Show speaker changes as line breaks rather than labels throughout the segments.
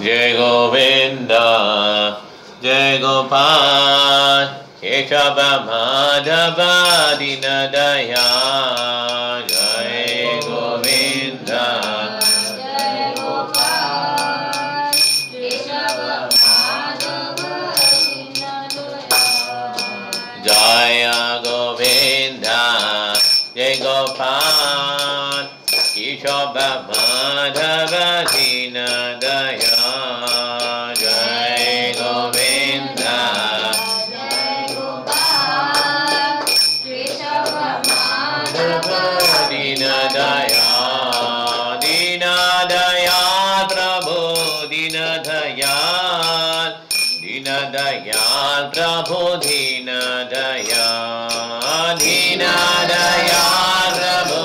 जय गोविंदा जय गोपाल केशव माधव दीनदया जय गोविंदा जय गोपाल केशव माधव जय गोविंदा जय गोपाल केशव माधव दीनदया जय गोविंदा जय गोपाल केशव माधव दीनदया दीनदया प्रभु दीनदया दीनदया प्रभु दीनदया दीनदया प्रभु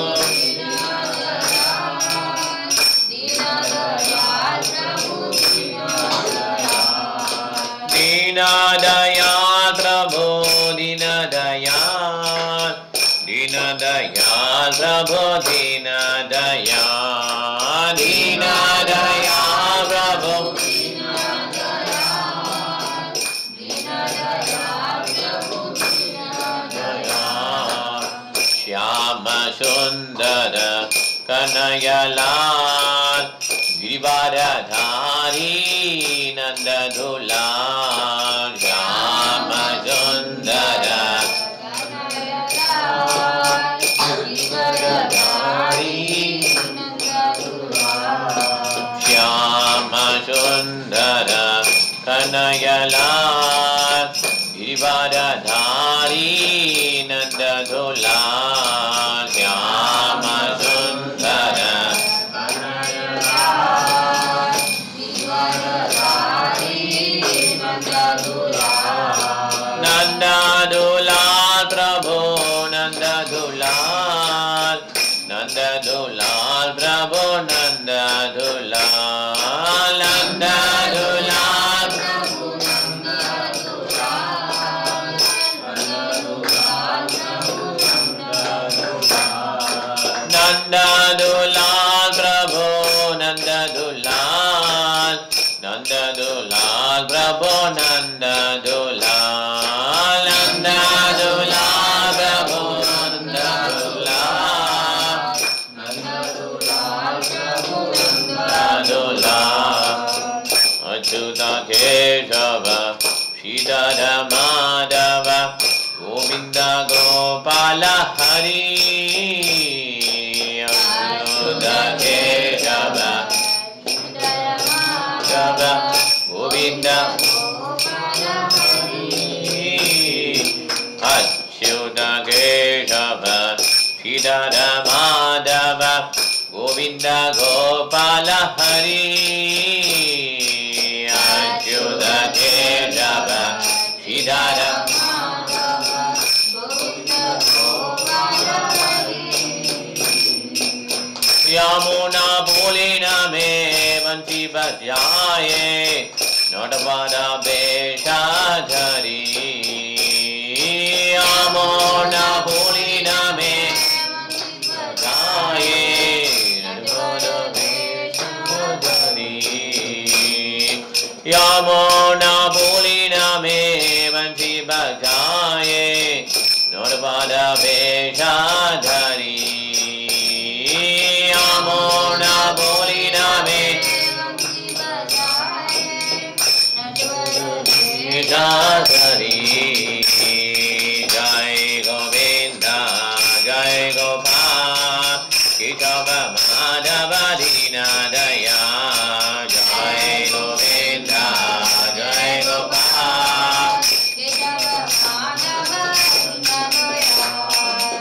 दीनदया प्रभु दीनदया दीनदया प्रभु दीनदया दीनदया प्रभु श्याम सुंदर कनयलाल गिरिवारधारी नंददुलाल श्याम सुंदर श्याम सुंदर कनयलाल गिरिवारधारी नंददुलाल श्याम सुंदर नंददुलाल प्रभु नंददुलाल नंददुलाल प्रभु नंददुलाल नंददुलाल प्रभु नंददुलाल प्रभु नंददुलाल नंददुलाल प्रभु नंददुलाल नंददुलाल प्रभु नंददुलाल नंददुलाल प्रभु नंददुलाल अच्युत केशव श्रीधर माधव गोविंद गोपाल हरि अच्युत केशव गोविंद अच्युत केशव श्रीधर माधव गोविंद गोपाल हरि अच्युत केशव श्रीधर यमुना बोलिना में बंसी बजाए नटवादा बेशाधरी यमुना बोलिना में बजाए नटवादा बेशाधरी यमुना बोलिना में बंसी बजाए नटवादा बेशाधरी यमुना बोलिना में बेशाधरी जय गोविंदा जय गोपाल केशव माधव दीनदया जय गोविंदा जय गोपाल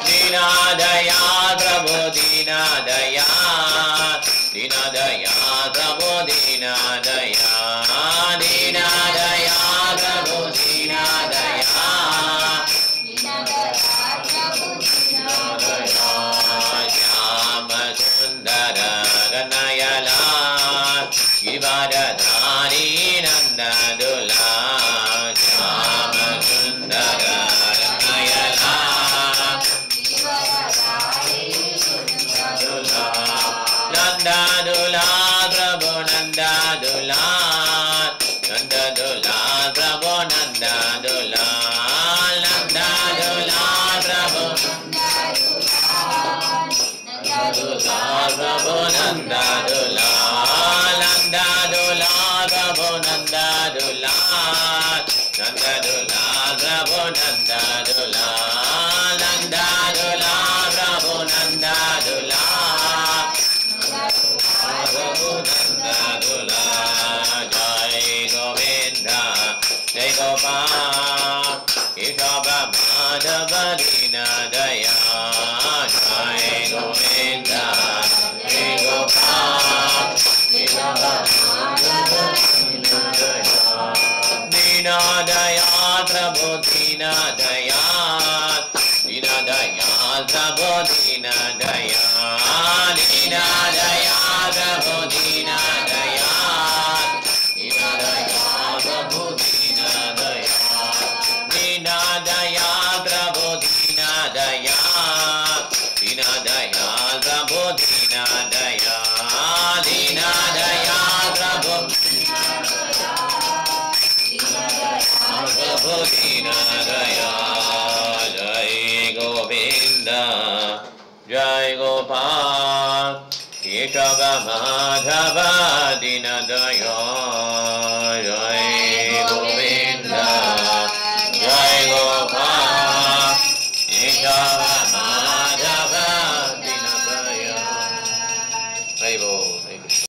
दीनदया प्रभु दीनदया दीनदया प्रभु दीनदया दीनदया प्रभु दीनदया श्याम सुंदर कनयलाल गिरिवारधारी नंददुलाल श्याम सुंदर कनयलाल नंददुलाल प्रभु नंददुलाल Nandadula, Nandadula, Prabhu Nandadula, Nandadula, Prabhu Nandadula, Nandadula, Prabhu Nandadula, Prabhu Nandadula, Jai Govinda, Jai Gopal, Kishaba Madhava Dina Daya, Jai Govinda, Jai Gopal, Kishaba Madhava Dina Daya, Dina Daya, Prabhu Dina Daya, Dina Daya, Prabhu Dina Daya, Dina Daya, Prabhu Dina Daya, Dina Daya, Prabhu Dina Daya, Dina Daya, Prabhu Dina Daya, Dina Daya, Prabhu Dina Daya, Dina Daya, Prabhu Prabhu Dina Daya, Jai Govinda, Jai Gopal, Keshava Madhava Dina Daya.